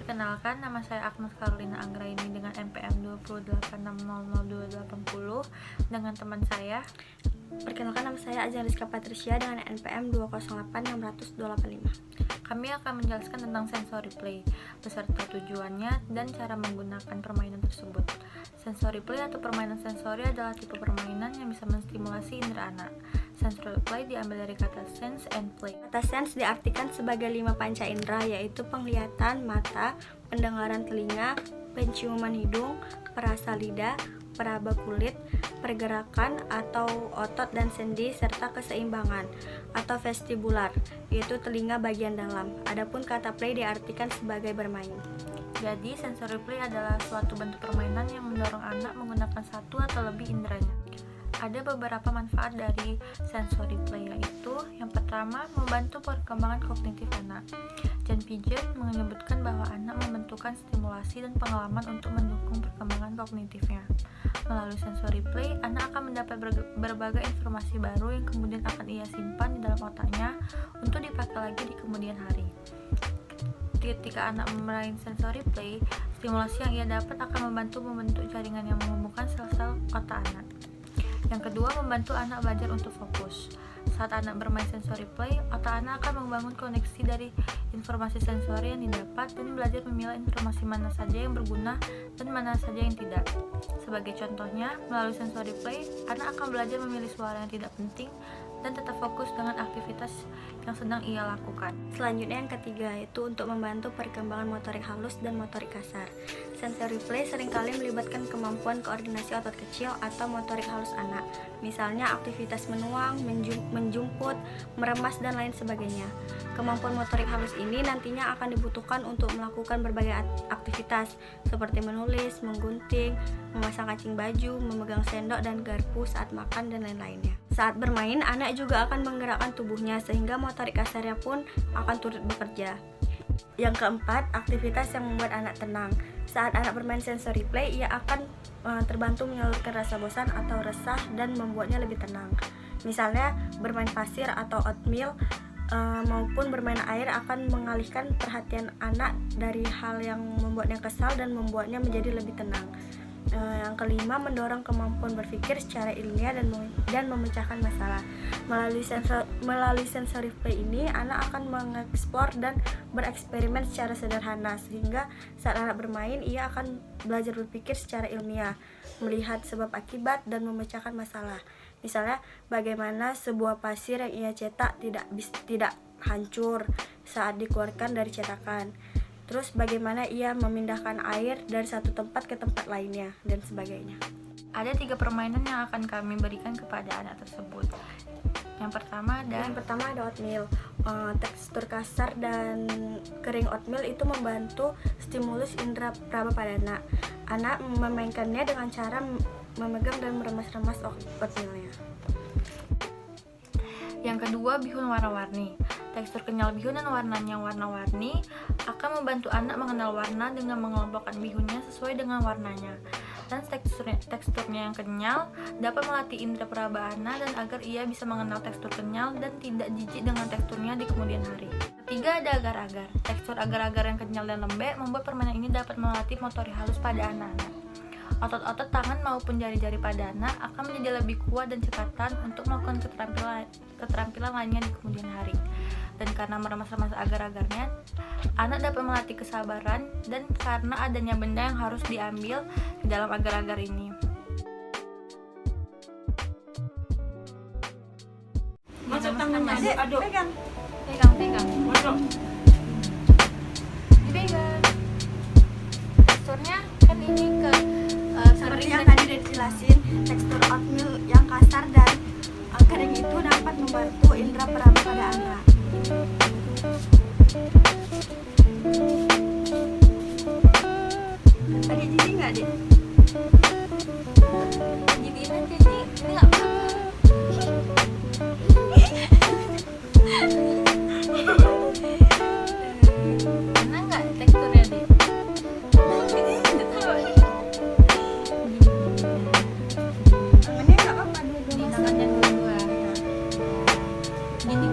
Perkenalkan, nama saya Agnes Carolina Anggraini dengan NPM 208600280 dengan teman saya. Perkenalkan, nama saya Ajeng Rizka Patricia dengan NPM 208600285. Kami akan menjelaskan tentang sensory play, beserta tujuannya dan cara menggunakan permainan tersebut. Sensory play atau permainan sensori adalah tipe permainan yang bisa menstimulasi indera anak. Sensory play diambil dari kata sense and play. Kata sense diartikan sebagai 5 panca indera, yaitu penglihatan mata, pendengaran telinga, penciuman hidung, perasa lidah, peraba kulit, pergerakan atau otot dan sendi, serta keseimbangan atau vestibular, yaitu telinga bagian dalam. Adapun kata play diartikan sebagai bermain. Jadi, sensory play adalah suatu bentuk permainan yang mendorong anak menggunakan satu atau lebih inderanya. Ada beberapa manfaat dari sensory play, yaitu yang pertama, membantu perkembangan kognitif anak. John Piaget menyebutkan bahwa anak membentukkan stimulasi dan pengalaman untuk mendukung perkembangan kognitifnya. Melalui sensory play, anak akan mendapat berbagai informasi baru yang kemudian akan ia simpan di dalam otaknya untuk dipakai lagi di kemudian hari. Ketika anak bermain sensory play, stimulasi yang ia dapat akan membantu membentuk jaringan yang menghubungkan sel-sel otak anak. Yang kedua, membantu anak belajar untuk fokus. Saat anak bermain sensory play, otak anak akan membangun koneksi dari informasi sensori yang didapat dan belajar memilah informasi mana saja yang berguna dan mana saja yang tidak. Sebagai contohnya, melalui sensory play, anak akan belajar memilih suara yang tidak penting dan tetap fokus dengan aktivitas yang sedang ia lakukan. Selanjutnya yang ketiga, yaitu untuk membantu perkembangan motorik halus dan motorik kasar. Sensory play seringkali melibatkan kemampuan koordinasi otot kecil atau motorik halus anak, misalnya aktivitas menuang, menjumput, meremas, dan lain sebagainya. Kemampuan motorik halus ini nantinya akan dibutuhkan untuk melakukan berbagai aktivitas seperti menulis, menggunting, memasang kancing baju, memegang sendok dan garpu saat makan, dan lain-lainnya. Saat bermain, anak juga akan menggerakkan tubuhnya sehingga motorik kasarnya pun akan turut bekerja. Yang keempat, aktivitas yang membuat anak tenang. Saat anak bermain sensory play, ia akan terbantu menyalurkan rasa bosan atau resah dan membuatnya lebih tenang. Misalnya, bermain pasir atau oatmeal maupun bermain air akan mengalihkan perhatian anak dari hal yang membuatnya kesal dan membuatnya menjadi lebih tenang. Yang kelima, mendorong kemampuan berpikir secara ilmiah dan memecahkan masalah. Melalui sensory play ini, anak akan mengeksplor dan bereksperimen secara sederhana, sehingga saat anak bermain, ia akan belajar berpikir secara ilmiah, melihat sebab akibat, dan memecahkan masalah. Misalnya, bagaimana sebuah pasir yang ia cetak tidak hancur saat dikeluarkan dari cetakan. Terus bagaimana ia memindahkan air dari satu tempat ke tempat lainnya, dan sebagainya. Ada 3 permainan yang akan kami berikan kepada anak tersebut. Yang pertama ada oatmeal. Tekstur kasar dan kering oatmeal itu membantu stimulus indera peraba pada anak. Anak memainkannya dengan cara memegang dan meremas-remas oatmealnya. Yang kedua, bihun warna-warni. Tekstur kenyal bihun dan warnanya warna-warni akan membantu anak mengenal warna dengan mengelompokkan bihunnya sesuai dengan warnanya. Dan teksturnya yang kenyal dapat melatih indera peraba anak dan agar ia bisa mengenal tekstur kenyal dan tidak jijik dengan teksturnya di kemudian hari. Ketiga, ada agar-agar. Tekstur agar-agar yang kenyal dan lembek membuat permainan ini dapat melatih motorik halus pada anak-anak. Otot-otot tangan maupun jari-jari pada anak akan menjadi lebih kuat dan cekatan untuk melakukan keterampilan lainnya di kemudian hari. Dan karena meremas-remas agar-agarnya, anak dapat melatih kesabaran dan karena adanya benda yang harus diambil di dalam agar-agar ini. Masuk tangannya, aduk. Pegang. Masuk. Dipegang. Teksturnya kan ini Seperti yang tadi udah dijelasin, tekstur oatmeal yang kasar dan kering itu dapat membantu indera peraba pada anak. Tadi jijik nggak, Dek? jijikin aja Ji, ini nggak apa-apa. Enak nggak teksturnya Di? Tangannya nggak apa-apa dulu. Di tangannya dua. Gini.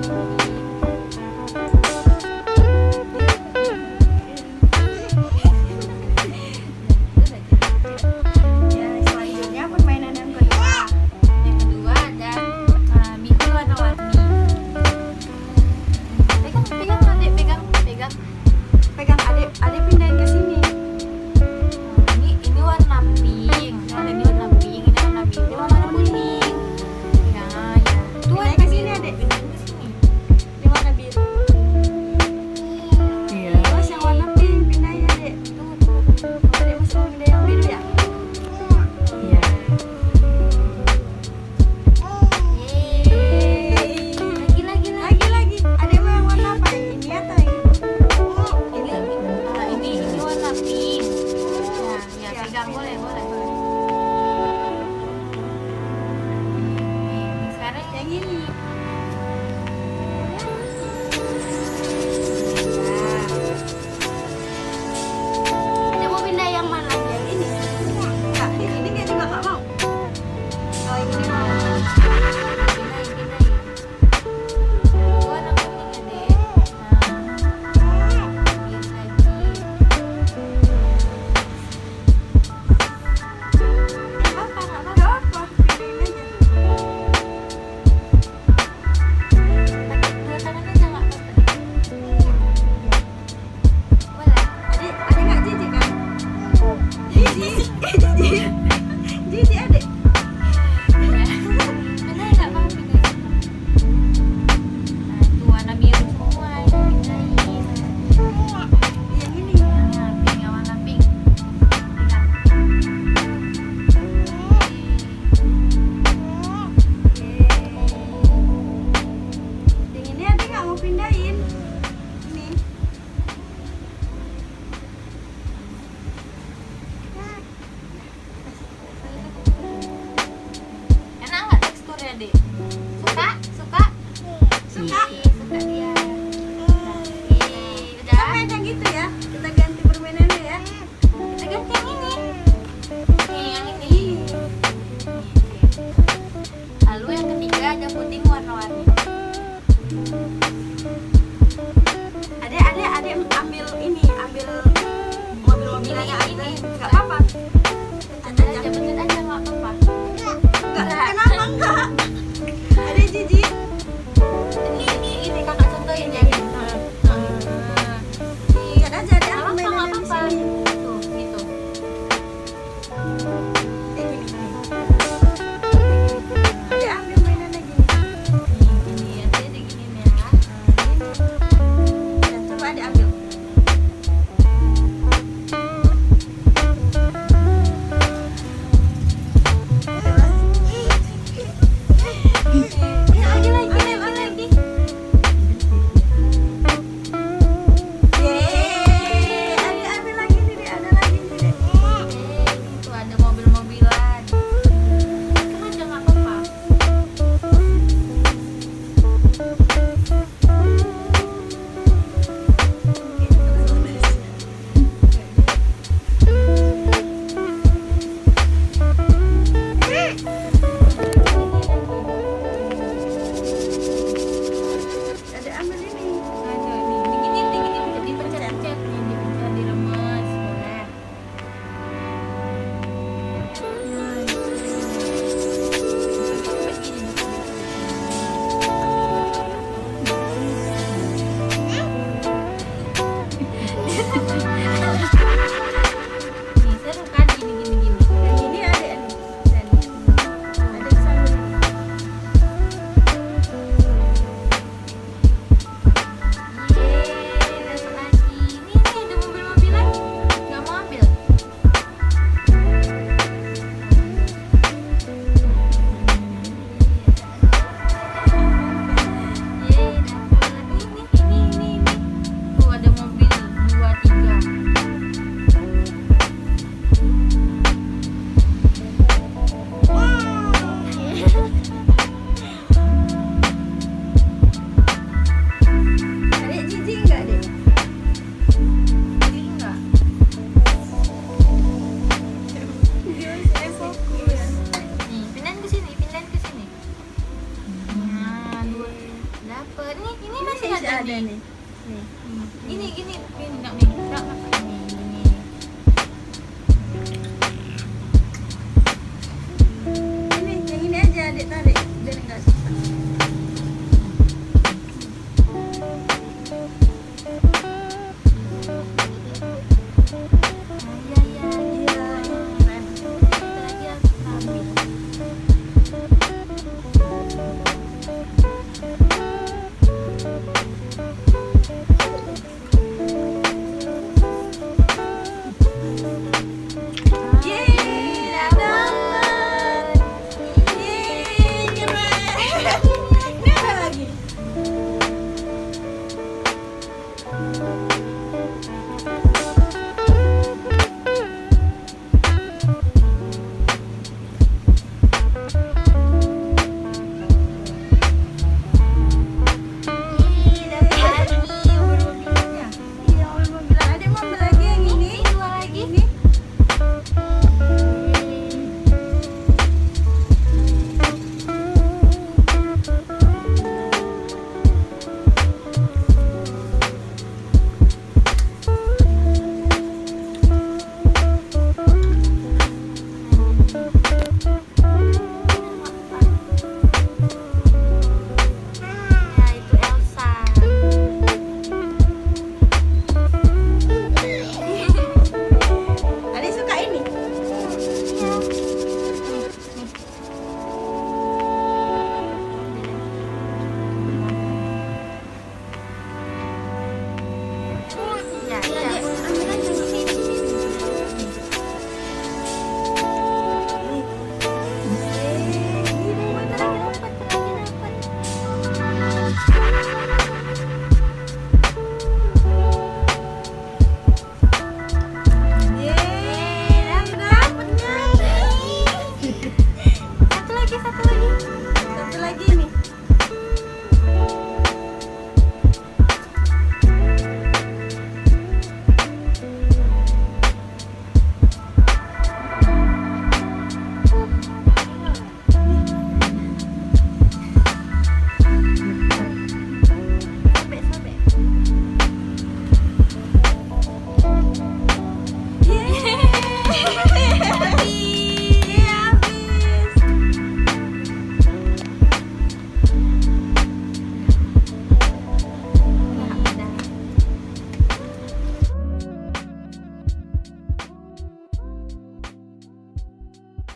Dadah!